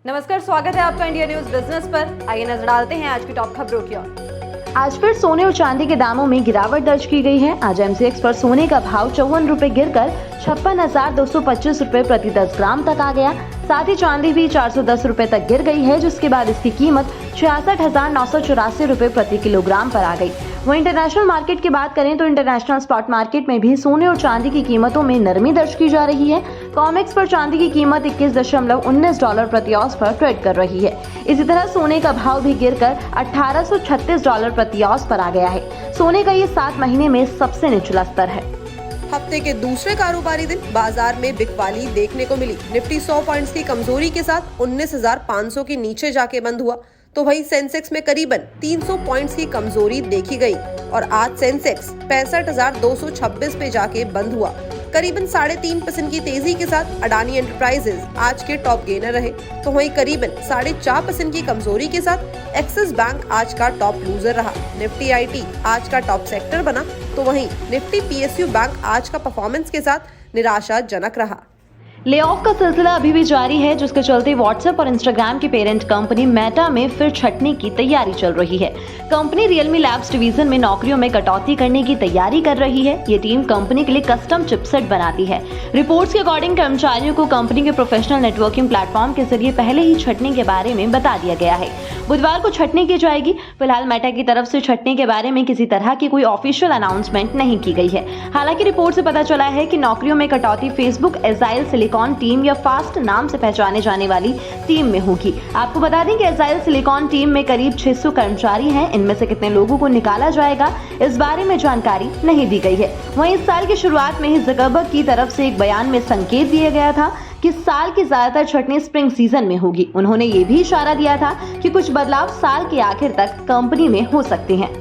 नमस्कार, स्वागत है आपका इंडिया न्यूज बिजनेस पर। आइए नजर डालते हैं आज की टॉप खबरों की ओर। आज फिर सोने और चांदी के दामों में गिरावट दर्ज की गई है। आज एमसीएक्स पर सोने का भाव 54 रुपए गिरकर 56,225 रुपए प्रति 10 ग्राम तक आ गया। साथ ही चांदी भी 410 रुपए तक गिर गई है, जिसके बाद इसकी कीमत 66,984 रुपए प्रति किलोग्राम पर आ गई। वहीं इंटरनेशनल मार्केट की बात करें तो इंटरनेशनल स्पॉट मार्केट में भी सोने और चांदी की कीमतों में नरमी दर्ज की जा रही है। कॉमेक्स पर चांदी की कीमत $21.19 प्रति औंस पर ट्रेड कर रही है। इसी तरह सोने का भाव भी गिरकर $1836 प्रति औंस पर आ गया है। सोने का ये 7 महीने में सबसे निचला स्तर है। हफ्ते के दूसरे कारोबारी दिन बाजार में बिकवाली देखने को मिली। निफ्टी 100 पॉइंट्स की कमजोरी के साथ 19,500 के नीचे जाके बंद हुआ, तो वहीं सेंसेक्स में करीबन 300 पॉइंट्स की कमजोरी देखी गई और आज सेंसेक्स 65,226 पे जाके बंद हुआ। करीबन 3.5% की तेजी के साथ अडानी एंटरप्राइजेज आज के टॉप गेनर रहे, तो वहीं करीबन 4.5% की कमजोरी के साथ एक्सिस बैंक आज का टॉप लूजर रहा। निफ्टी आईटी आज का टॉप सेक्टर बना, तो वहीं निफ्टी पीएसयू बैंक आज का परफॉर्मेंस के साथ निराशाजनक रहा। ले ऑफ का सिलसिला अभी भी जारी है, जिसके चलते व्हाट्सएप और इंस्टाग्राम की पेरेंट कंपनी मेटा में फिर छंटनी की तैयारी चल रही है। कंपनी रियलमी लैब्स डिवीजन में नौकरियों में कटौती करने की तैयारी कर रही है। ये टीम कंपनी के लिए कस्टम चिपसेट बनाती है। रिपोर्ट्स के अकॉर्डिंग कर्मचारियों को कंपनी के प्रोफेशनल नेटवर्किंग प्लेटफॉर्म के जरिए पहले ही छंटनी के बारे में बता दिया गया है। बुधवार को छंटनी की जाएगी। फिलहाल मेटा की तरफ से छंटनी के बारे में किसी तरह की कोई ऑफिशियल अनाउंसमेंट नहीं की गई है। हालांकि रिपोर्ट से पता चला है कि नौकरियों में कटौती फेसबुक एजाइल सिलिकॉन टीम या फास्ट नाम से पहचाने जाने वाली टीम में होगी। आपको बता दें कि एजाइल सिलिकॉन टीम में करीब 600 कर्मचारी हैं। इनमें से कितने लोगों को निकाला जाएगा, इस बारे में जानकारी नहीं दी गई है। वहीं इस साल की शुरुआत में ही ज़करबर्ग की तरफ से एक बयान में संकेत दिया गया था कि साल की ज्यादातर छंटनी स्प्रिंग सीजन में होगी। उन्होंने ये भी इशारा दिया था कि कुछ बदलाव साल के आखिर तक कंपनी में हो सकते हैं।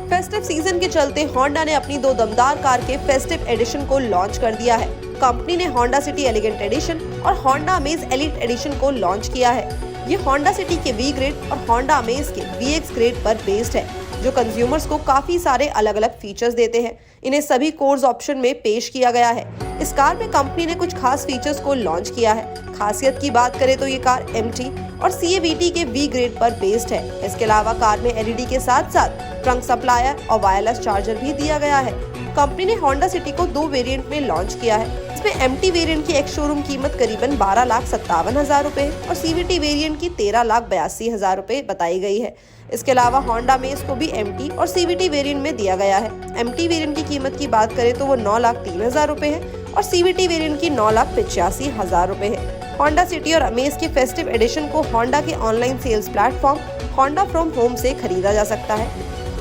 फेस्टिव सीजन के चलते होंडा ने अपनी 2 दमदार कार के फेस्टिव एडिशन को लॉन्च कर दिया है। कंपनी ने होंडा सिटी एलिगेंट एडिशन और होंडा अमेज एलिट एडिशन को लॉन्च किया है। ये होंडा सिटी के वी ग्रेड और होंडा अमेज के वीएक्स ग्रेड पर बेस्ड है, जो कंज्यूमर्स को काफी सारे अलग अलग फीचर्स देते हैं। इन्हें सभी कोर्स ऑप्शन में पेश किया गया है। इस कार में कंपनी ने कुछ खास फीचर्स को लॉन्च किया है। खासियत की बात करें तो ये कार एमटी और सीएवीटी के वी ग्रेड पर बेस्ड है। इसके अलावा कार में एलईडी के साथ साथ ट्रंक सप्लायर और वायरलेस चार्जर भी दिया गया है। कंपनी ने होंडा सिटी को 2 वेरिएंट में लॉन्च किया है। इसमें एमटी वेरिएंट की एक्स शोरूम कीमत करीबन 12,57,000 रुपए और सीवीटी वेरिएंट की 13,82,000 रुपए बताई गई है। इसके अलावा होंडा अमेज को भी एमटी और सीवीटी वेरिएंट में दिया गया है। एमटी वेरिएंट की कीमत की बात करें तो वो 9,03,000 रुपए है और सीवीटी वेरिएंट की 9,85,000 रुपए है। होंडा सिटी और अमेज के फेस्टिव एडिशन को होंडा के online sales platform Honda from home से खरीदा जा सकता है।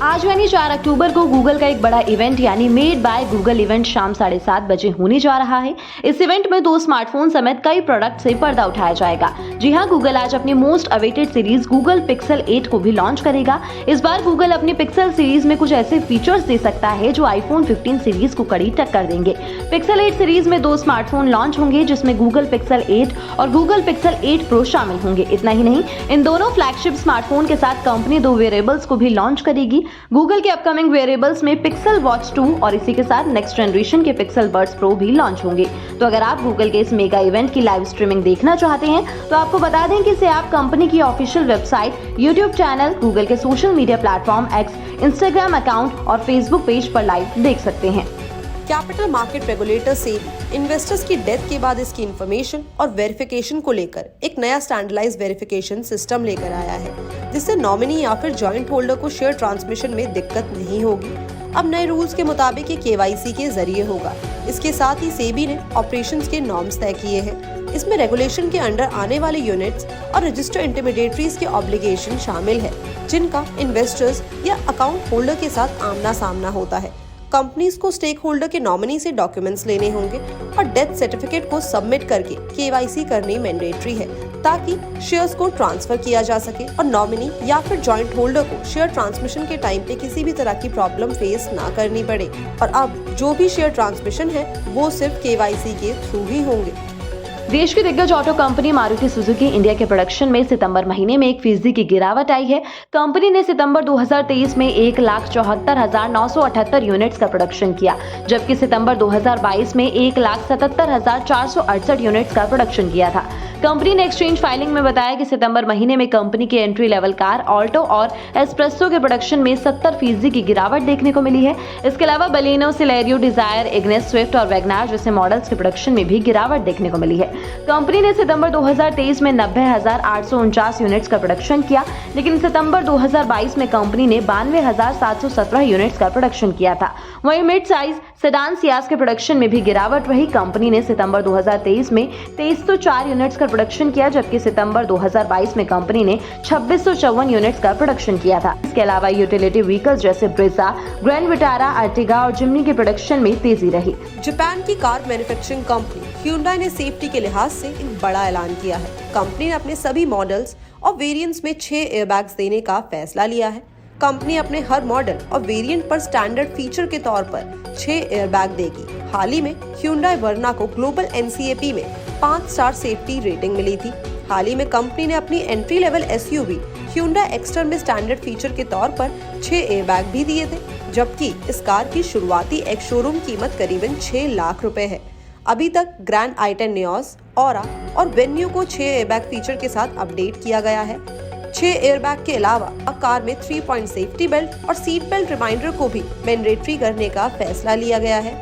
आज यानी 4 अक्टूबर को गूगल का एक बड़ा इवेंट यानी मेड बाय गूगल इवेंट शाम 7:30 बजे होने जा रहा है। इस इवेंट में 2 स्मार्टफोन समेत कई प्रोडक्ट से पर्दा उठाया जाएगा। जी हां, गूगल आज अपनी most awaited series Google pixel 8 को भी लॉन्च करेगा। इस बार गूगल अपनी पिक्सल सीरीज में कुछ ऐसे फीचर्स दे सकता है जो आईफोन 15 सीरीज को कड़ी टक्कर देंगे। पिक्सल 8 सीरीज में 2 स्मार्टफोन लॉन्च होंगे, जिसमें गूगल पिक्सल 8 और गूगल पिक्सल 8 प्रो शामिल होंगे। इतना ही नहीं, इन दोनों फ्लैगशिप स्मार्टफोन के साथ कंपनी 2 वेरिएबल्स को भी लॉन्च करेगी। गूगल के अपकमिंग वेरिएबल्स में पिक्सल वॉच 2 और इसी के साथ नेक्स्ट जनरेशन के पिक्सल बड्स प्रो भी लॉन्च होंगे। तो अगर आप गूगल के इस मेगा इवेंट की लाइव स्ट्रीमिंग देखना चाहते हैं तो आपको बता दें कि इसे आप कंपनी की official website, YouTube channel, Google के social media platform X, Instagram account और फेसबुक पेज पर लाइव देख सकते हैं। Capital market regulator SEBI investors की डेथ के बाद इसकी इंफॉर्मेशन और वेरिफिकेशन को लेकर एक नया स्टैंडर्डाइज्ड वेरिफिकेशन सिस्टम लेकर आया है, जिससे नॉमिनी या फिर जॉइंट होल्डर को शेयर ट्रांसमिशन में दिक्कत नहीं होगी। अब नए रूल्स के मुताबिक ये केवाईसी के जरिए होगा। इसके साथ ही सेबी ने ऑपरेशंस के नॉर्म्स तय किए हैं। इसमें रेगुलेशन के अंडर आने वाले यूनिट्स और रजिस्टर इंटरमीडिएटरीज के ऑब्लिगेशन शामिल है, जिनका इन्वेस्टर्स या अकाउंट होल्डर के साथ आमना सामना होता है। कंपनीज को स्टेक होल्डर के नॉमिनी से डॉक्यूमेंट्स लेने होंगे और डेथ सर्टिफिकेट को सबमिट करके केवाईसी करनी मैंडेटरी है, ताकि शेयर्स को ट्रांसफर किया जा सके और नॉमिनी या फिर जॉइंट होल्डर को शेयर ट्रांसमिशन के टाइम पे किसी भी तरह की प्रॉब्लम फेस ना करनी पड़े। और अब जो भी शेयर ट्रांसमिशन है वो सिर्फ केवाईसी के थ्रू ही होंगे। देश की दिग्गज auto company Maruti Suzuki India के प्रोडक्शन में सितंबर महीने में 1% की गिरावट आई है। कंपनी ने सितंबर 2023 में 1,74,978 यूनिट्स का प्रोडक्शन किया, जबकि सितंबर 2022 में 1,77,468 यूनिट्स का प्रोडक्शन किया था। कंपनी ने एक्सचेंज फाइलिंग में बताया कि सितंबर महीने में कंपनी की एंट्री लेवल कार ऑल्टो और एस्प्रेसो के प्रोडक्शन में 70% की गिरावट देखने को मिली है। इसके अलावा Baleno, Celerio, Dzire, Ignis, Swift और वैगनार जैसे मॉडल्स के प्रोडक्शन में भी गिरावट देखने को मिली है। कंपनी ने सितंबर 2023 में 90,849 यूनिट्स का प्रोडक्शन किया, लेकिन सितंबर 2022 में कंपनी ने 92,717 यूनिट्स का प्रोडक्शन किया था। वहीं मिड साइज सेडान सियाज के प्रोडक्शन में भी गिरावट रही। कंपनी ने सितंबर 2023 में 2304 यूनिट्स का प्रोडक्शन किया, जबकि सितंबर 2022 में कंपनी ने 2654 यूनिट्स का प्रोडक्शन किया था। इसके अलावा यूटिलिटी व्हीकल्स जैसे ब्रेजा, ग्रैंड विटारा, अर्टिगा और जिम्नी के प्रोडक्शन में तेजी रही। जापान की कार मैन्युफैक्चरिंग कंपनी Hyundai ने सेफ्टी के लिहाज से एक बड़ा ऐलान किया है। कंपनी ने अपने सभी मॉडल्स और वेरिएंट्स में 6 एयरबैग्स देने का फैसला लिया है। कंपनी अपने हर मॉडल और वेरिएंट पर स्टैंडर्ड फीचर के तौर पर 6 एयरबैग देगी। हाल ही में Hyundai वर्ना को ग्लोबल NCAP में 5 स्टार सेफ्टी रेटिंग मिली थी। हाल ही में कंपनी ने अपनी entry level SUV Hyundai Exter में स्टैंडर्ड फीचर के तौर पर 6 एयरबैग भी दिए थे, जबकि इस कार की शुरुआती एक शोरूम कीमत करीबन 6 लाख रुपए है। अभी तक ग्रैंड i10 नियोस, ऑरा और वेन्यू को 6 एयरबैग फीचर के साथ अपडेट किया गया है। 6 एयरबैग के अलावा अब कार में 3 पॉइंट सेफ्टी बेल्ट और सीट बेल्ट रिमाइंडर को भी मैंडेटरी करने का फैसला लिया गया है।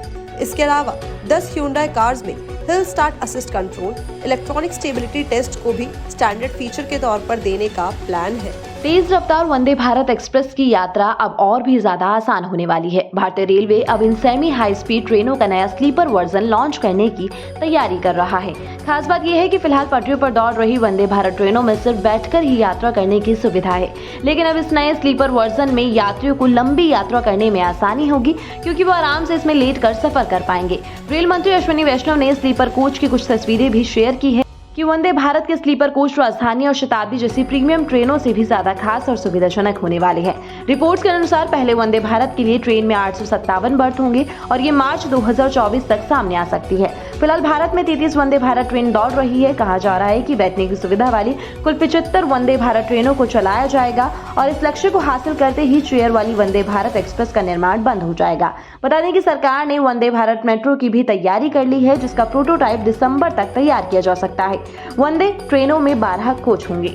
इसके अलावा 10 Hyundai कार्स में hill start assist control, electronic stability test को भी स्टैंडर्ड फीचर के तौर पर देने का प्लान है। तेज रफ्तार वंदे भारत एक्सप्रेस की यात्रा अब और भी ज्यादा आसान होने वाली है। भारतीय रेलवे अब इन सेमी हाई स्पीड ट्रेनों का नया स्लीपर वर्जन लॉन्च करने की तैयारी कर रहा है। खास बात यह है कि फिलहाल पटरियों पर दौड़ रही वंदे भारत ट्रेनों में सिर्फ बैठकर ही यात्रा करने की सुविधा है, लेकिन अब इस नए स्लीपर वर्जन में यात्रियों को लंबी यात्रा करने में आसानी होगी, क्योंकि वो आराम से इसमें लेट कर सफर कर पाएंगे। रेल मंत्री अश्विनी वैष्णव ने स्लीपर कोच की कुछ तस्वीरें भी शेयर की है कि वंदे भारत के स्लीपर कोच राजधानी और शताब्दी जैसी प्रीमियम ट्रेनों से भी ज्यादा खास और सुविधाजनक होने वाले हैं। रिपोर्ट्स के अनुसार पहले वंदे भारत के लिए ट्रेन में 857 बर्थ होंगे और ये मार्च 2024 तक सामने आ सकती है। फिलहाल भारत में 33 वंदे भारत ट्रेन दौड़ रही है। कहा जा रहा है कि बैठने की सुविधा वाली कुल 75 वंदे भारत ट्रेनों को चलाया जाएगा और इस लक्ष्य को हासिल करते ही चेयर वाली वंदे भारत एक्सप्रेस का निर्माण बंद हो जाएगा। बता दें कि सरकार ने वंदे भारत मेट्रो की भी तैयारी कर ली है, जिसका प्रोटोटाइप दिसंबर तक तैयार किया जा सकता है। वंदे ट्रेनों में 12 कोच होंगे।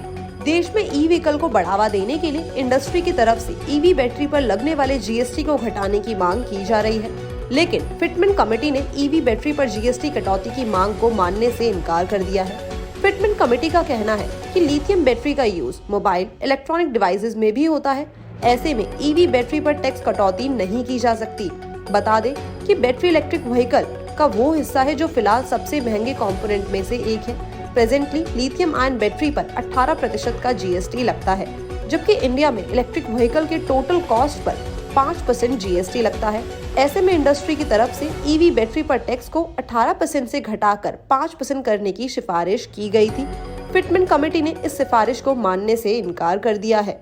देश में ई-व्हीकल को बढ़ावा देने के लिए इंडस्ट्री की तरफ से ईवी बैटरी पर लगने वाले GST को घटाने की मांग की जा रही है, लेकिन फिटमेंट कमेटी ने ईवी बैटरी पर GST कटौती की मांग को मानने से इनकार कर दिया है। फिटमेंट कमेटी का कहना है कि लिथियम बैटरी का यूज मोबाइल इलेक्ट्रॉनिक डिवाइसेस में भी होता है। ऐसे में ईवी बैटरी पर टैक्स कटौती नहीं की जा सकती। बता दें कि बैटरी इलेक्ट्रिक व्हीकल का वो हिस्सा है जो फिलहाल सबसे महंगे कंपोनेंट में से एक है। प्रेजेंटली लिथियम आयन बैटरी पर 18% का GST लगता है, जबकि इंडिया में इलेक्ट्रिक व्हीकल के टोटल कॉस्ट पर 5% GST लगता है। ऐसे में इंडस्ट्री की तरफ से ईवी बैटरी पर टैक्स को 18% से घटाकर 5% करने की सिफारिश की गई थी। फिटमेंट कमेटी ने इस सिफारिश को मानने से इनकार कर दिया है।